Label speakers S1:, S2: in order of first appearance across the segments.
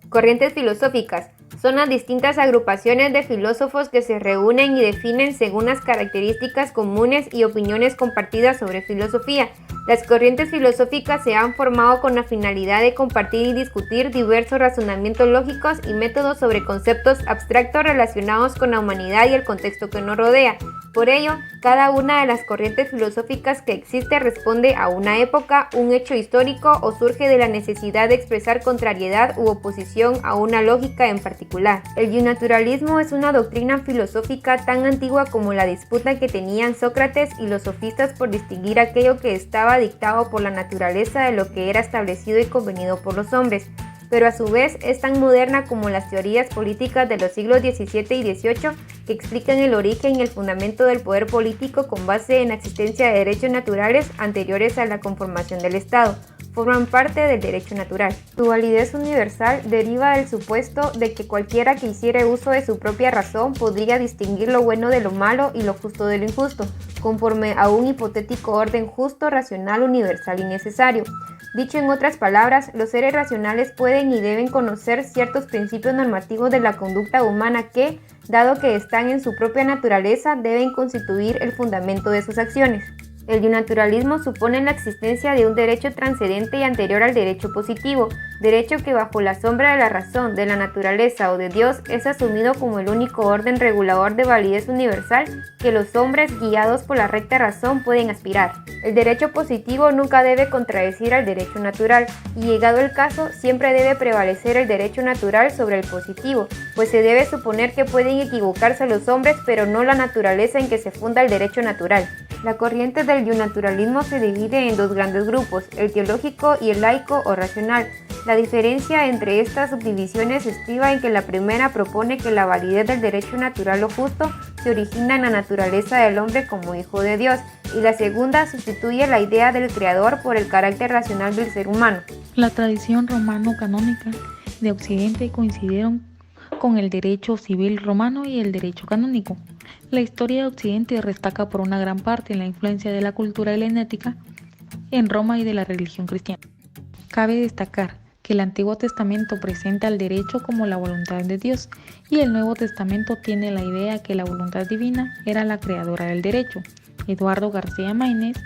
S1: Corrientes filosóficas son las distintas agrupaciones de filósofos que se reúnen y definen según las características comunes y opiniones compartidas sobre filosofía. Las corrientes filosóficas se han formado con la finalidad de compartir y discutir diversos razonamientos lógicos y métodos sobre conceptos abstractos relacionados con la humanidad y el contexto que nos rodea. Por ello, cada una de las corrientes filosóficas que existe responde a una época, un hecho histórico o surge de la necesidad de expresar contrariedad u oposición a una lógica en particular. El yunaturalismo es una doctrina filosófica tan antigua como la disputa que tenían Sócrates y los sofistas por distinguir aquello que estaba dictado por la naturaleza de lo que era establecido y convenido por los hombres, pero a su vez es tan moderna como las teorías políticas de los siglos XVII y XVIII que explican el origen y el fundamento del poder político con base en la existencia de derechos naturales anteriores a la conformación del Estado. Forman parte del derecho natural. Su validez universal deriva del supuesto de que cualquiera que hiciere uso de su propia razón podría distinguir lo bueno de lo malo y lo justo de lo injusto, conforme a un hipotético orden justo, racional, universal y necesario. Dicho en otras palabras, los seres racionales pueden y deben conocer ciertos principios normativos de la conducta humana que, dado que están en su propia naturaleza, deben constituir el fundamento de sus acciones. El yunaturalismo supone la existencia de un derecho transcendente y anterior al derecho positivo, derecho que bajo la sombra de la razón, de la naturaleza o de Dios es asumido como el único orden regulador de validez universal que los hombres, guiados por la recta razón, pueden aspirar. El derecho positivo nunca debe contradecir al derecho natural, y llegado el caso, siempre debe prevalecer el derecho natural sobre el positivo, pues se debe suponer que pueden equivocarse los hombres, pero no la naturaleza en que se funda el derecho natural. La corriente del yunaturalismo se divide en dos grandes grupos, el teológico y el laico o racional. La diferencia entre estas subdivisiones estriba en que la primera propone que la validez del derecho natural o justo se origina en la naturaleza del hombre como hijo de Dios, y la segunda sustituye la idea del creador por el carácter racional del ser humano.
S2: La tradición romano-canónica de Occidente coincidieron con el derecho civil romano y el derecho canónico. La historia de Occidente destaca por una gran parte en la influencia de la cultura helenística en Roma y de la religión cristiana. Cabe destacar que el Antiguo Testamento presenta el derecho como la voluntad de Dios y el Nuevo Testamento tiene la idea que la voluntad divina era la creadora del derecho. Eduardo García Maínez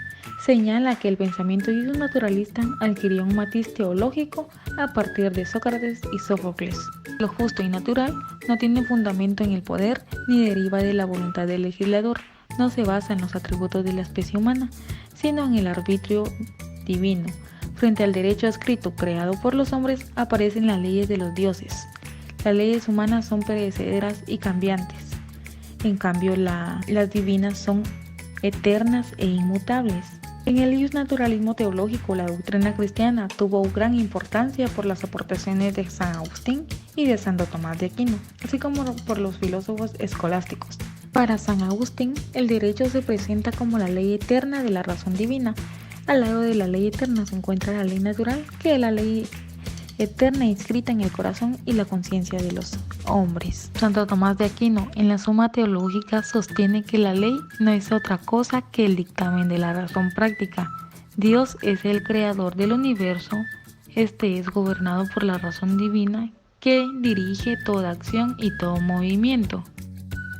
S2: señala que el pensamiento naturalista adquirió un matiz teológico a partir de Sócrates y Sófocles. Lo justo y natural no tiene fundamento en el poder ni deriva de la voluntad del legislador, no se basa en los atributos de la especie humana, sino en el arbitrio divino. Frente al derecho escrito creado por los hombres aparecen las leyes de los dioses. Las leyes humanas son perecederas y cambiantes. En cambio, las divinas son eternas e inmutables. En el naturalismo teológico, la doctrina cristiana tuvo gran importancia por las aportaciones de San Agustín y de Santo Tomás de Aquino, así como por los filósofos escolásticos. Para San Agustín, el derecho se presenta como la ley eterna de la razón divina. Al lado de la ley eterna se encuentra la ley natural, que es la ley eterna inscrita en el corazón y la conciencia de los hombres. Santo Tomás de Aquino, en la Suma Teológica, sostiene que la ley no es otra cosa que el dictamen de la razón práctica. Dios es el creador del universo, este es gobernado por la razón divina que dirige toda acción y todo movimiento.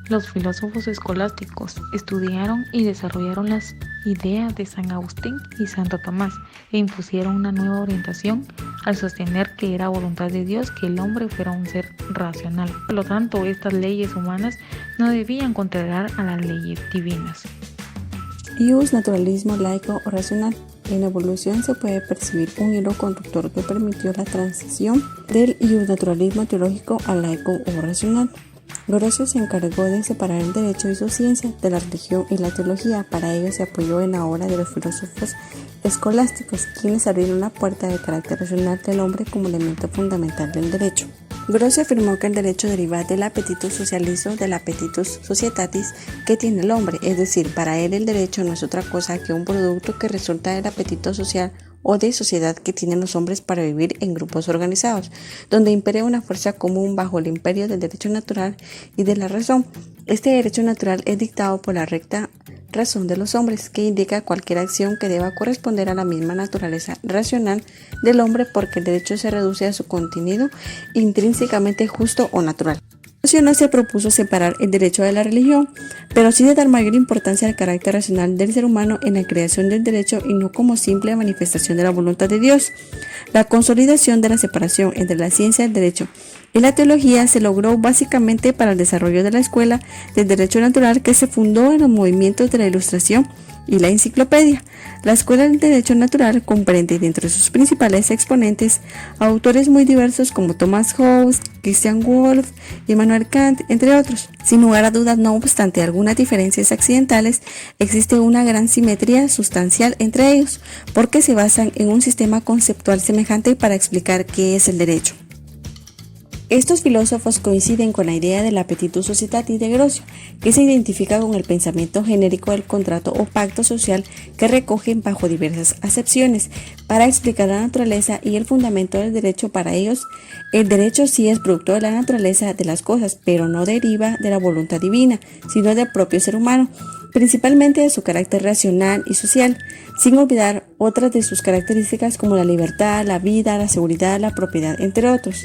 S2: Los filósofos escolásticos estudiaron y desarrollaron las ideas de San Agustín y Santo Tomás e impusieron una nueva orientación al sostener que era voluntad de Dios que el hombre fuera un ser racional. Por lo tanto, estas leyes humanas no debían contrariar a las leyes divinas.
S3: Ius naturalismo laico o racional. En la evolución se puede percibir un hilo conductor que permitió la transición del ius naturalismo teológico al laico o racional. Lorenzo se encargó de separar el derecho y su ciencia de la religión y la teología. Para ello se apoyó en la obra de los filósofos escolásticos, quienes abrieron la puerta del carácter racional del hombre como elemento fundamental del derecho. Grossi afirmó que el derecho deriva del appetitus socialis, del appetitus societatis que tiene el hombre, es decir, para él el derecho no es otra cosa que un producto que resulta del apetito social o de sociedad que tienen los hombres para vivir en grupos organizados, donde impera una fuerza común bajo el imperio del derecho natural y de la razón. Este derecho natural es dictado por la recta razón de los hombres, que indica cualquier acción que deba corresponder a la misma naturaleza racional del hombre, porque el derecho se reduce a su contenido intrínsecamente justo o natural. No se propuso separar el derecho de la religión, pero sí de dar mayor importancia al carácter racional del ser humano en la creación del derecho y no como simple manifestación de la voluntad de Dios. La consolidación de la separación entre la ciencia del derecho y la teología se logró básicamente para el desarrollo de la escuela del derecho natural, que se fundó en los movimientos de la Ilustración y la Enciclopedia. La Escuela del Derecho Natural comprende dentro de sus principales exponentes a autores muy diversos como Thomas Hobbes, Christian Wolff y Immanuel Kant, entre otros. Sin lugar a dudas, no obstante algunas diferencias accidentales, existe una gran simetría sustancial entre ellos, porque se basan en un sistema conceptual semejante para explicar qué es el derecho. Estos filósofos coinciden con la idea del appetitus societatis de Grocio, que se identifica con el pensamiento genérico del contrato o pacto social, que recogen bajo diversas acepciones para explicar la naturaleza y el fundamento del derecho. Para ellos, el derecho sí es producto de la naturaleza de las cosas, pero no deriva de la voluntad divina, sino del propio ser humano, principalmente de su carácter racional y social, sin olvidar otras de sus características como la libertad, la vida, la seguridad, la propiedad, entre otros,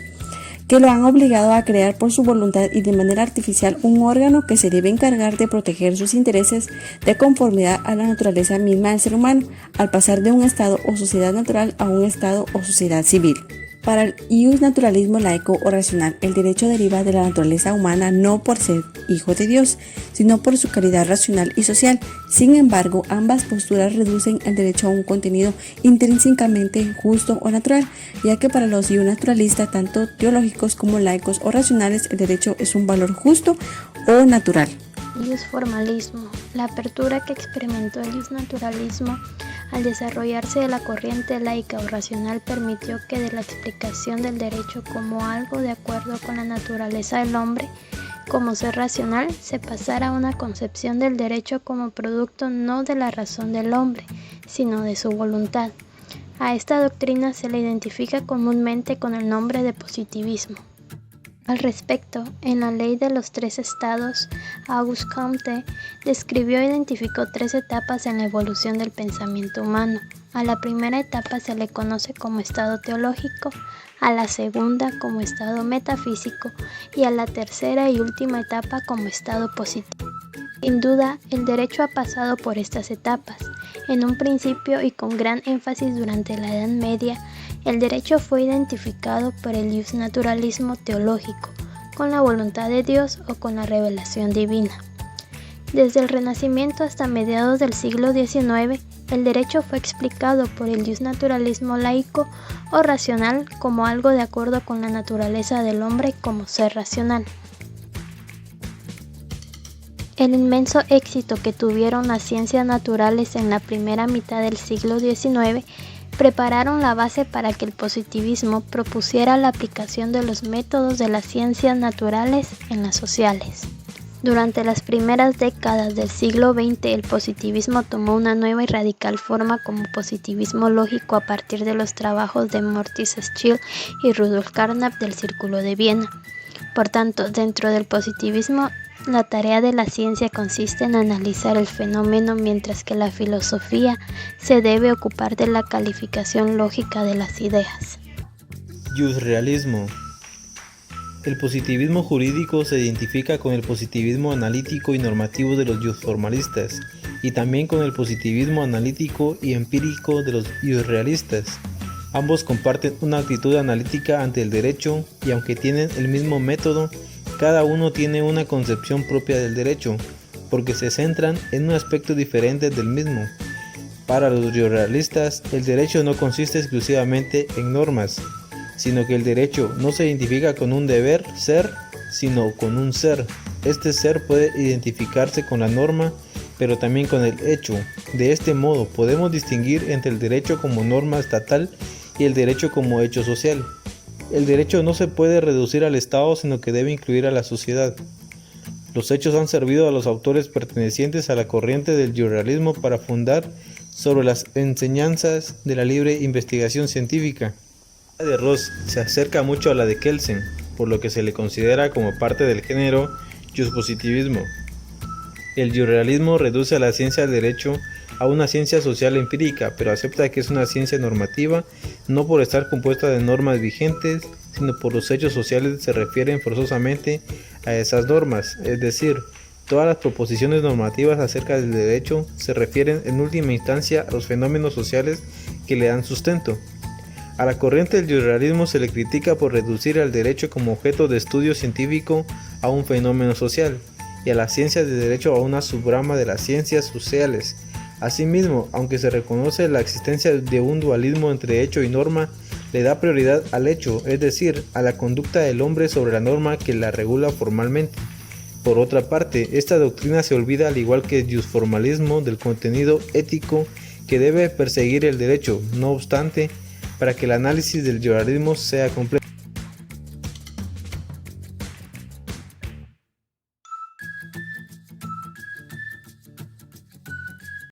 S3: que lo han obligado a crear por su voluntad y de manera artificial un órgano que se debe encargar de proteger sus intereses de conformidad a la naturaleza misma del ser humano, al pasar de un estado o sociedad natural a un estado o sociedad civil. Para el iusnaturalismo laico o racional, el derecho deriva de la naturaleza humana no por ser hijo de Dios, sino por su calidad racional y social. Sin embargo, ambas posturas reducen el derecho a un contenido intrínsecamente justo o natural, ya que para los iusnaturalistas, tanto teológicos como laicos o racionales, el derecho es un valor justo o natural.
S4: Iusformalismo. La apertura que experimentó el iusnaturalismo al desarrollarse de la corriente laica o racional permitió que de la explicación del derecho como algo de acuerdo con la naturaleza del hombre como ser racional se pasara a una concepción del derecho como producto no de la razón del hombre, sino de su voluntad. A esta doctrina se le identifica comúnmente con el nombre de positivismo. Al respecto, en la Ley de los Tres Estados, Auguste Comte describió e identificó 3 etapas en la evolución del pensamiento humano. A la primera etapa se le conoce como estado teológico, a la segunda como estado metafísico y a la tercera y última etapa como estado positivo. Sin duda, el derecho ha pasado por estas etapas. En un principio y con gran énfasis durante la Edad Media, el derecho fue identificado por el iusnaturalismo teológico, con la voluntad de Dios o con la revelación divina. Desde el Renacimiento hasta mediados del siglo XIX, el derecho fue explicado por el iusnaturalismo laico o racional como algo de acuerdo con la naturaleza del hombre como ser racional. El inmenso éxito que tuvieron las ciencias naturales en la primera mitad del siglo XIX prepararon la base para que el positivismo propusiera la aplicación de los métodos de las ciencias naturales en las sociales. Durante las primeras décadas del siglo XX, el positivismo tomó una nueva y radical forma como positivismo lógico a partir de los trabajos de Maurice Schill y Rudolf Carnap del Círculo de Viena. Por tanto, dentro del positivismo, la tarea de la ciencia consiste en analizar el fenómeno, mientras que la filosofía se debe ocupar de la calificación lógica de las ideas.
S5: Iusrealismo. El positivismo jurídico se identifica con el positivismo analítico y normativo de los iusformalistas, y también con el positivismo analítico y empírico de los iusrealistas. Ambos comparten una actitud analítica ante el derecho, y aunque tienen el mismo método, cada uno tiene una concepción propia del derecho, porque se centran en un aspecto diferente del mismo. Para los iusrealistas, el derecho no consiste exclusivamente en normas, sino que el derecho no se identifica con un deber ser, sino con un ser. Este ser puede identificarse con la norma, pero también con el hecho. De este modo, podemos distinguir entre el derecho como norma estatal y el derecho como hecho social. El derecho no se puede reducir al Estado, sino que debe incluir a la sociedad. Los hechos han servido a los autores pertenecientes a la corriente del iusrealismo para fundar sobre las enseñanzas de la libre investigación científica. La de Ross se acerca mucho a la de Kelsen, por lo que se le considera como parte del género iuspositivismo. El realismo reduce a la ciencia del derecho a una ciencia social empírica, pero acepta que es una ciencia normativa, no por estar compuesta de normas vigentes, sino por los hechos sociales que se refieren forzosamente a esas normas, es decir, todas las proposiciones normativas acerca del derecho se refieren en última instancia a los fenómenos sociales que le dan sustento. A la corriente del realismo se le critica por reducir al derecho como objeto de estudio científico a un fenómeno social, y a la ciencia del derecho a una subrama de las ciencias sociales. Asimismo, aunque se reconoce la existencia de un dualismo entre hecho y norma, le da prioridad al hecho, es decir, a la conducta del hombre sobre la norma que la regula formalmente. Por otra parte, esta doctrina se olvida, al igual que el justformalismo, del contenido ético que debe perseguir el derecho. No obstante, para que el análisis del realismo sea completo,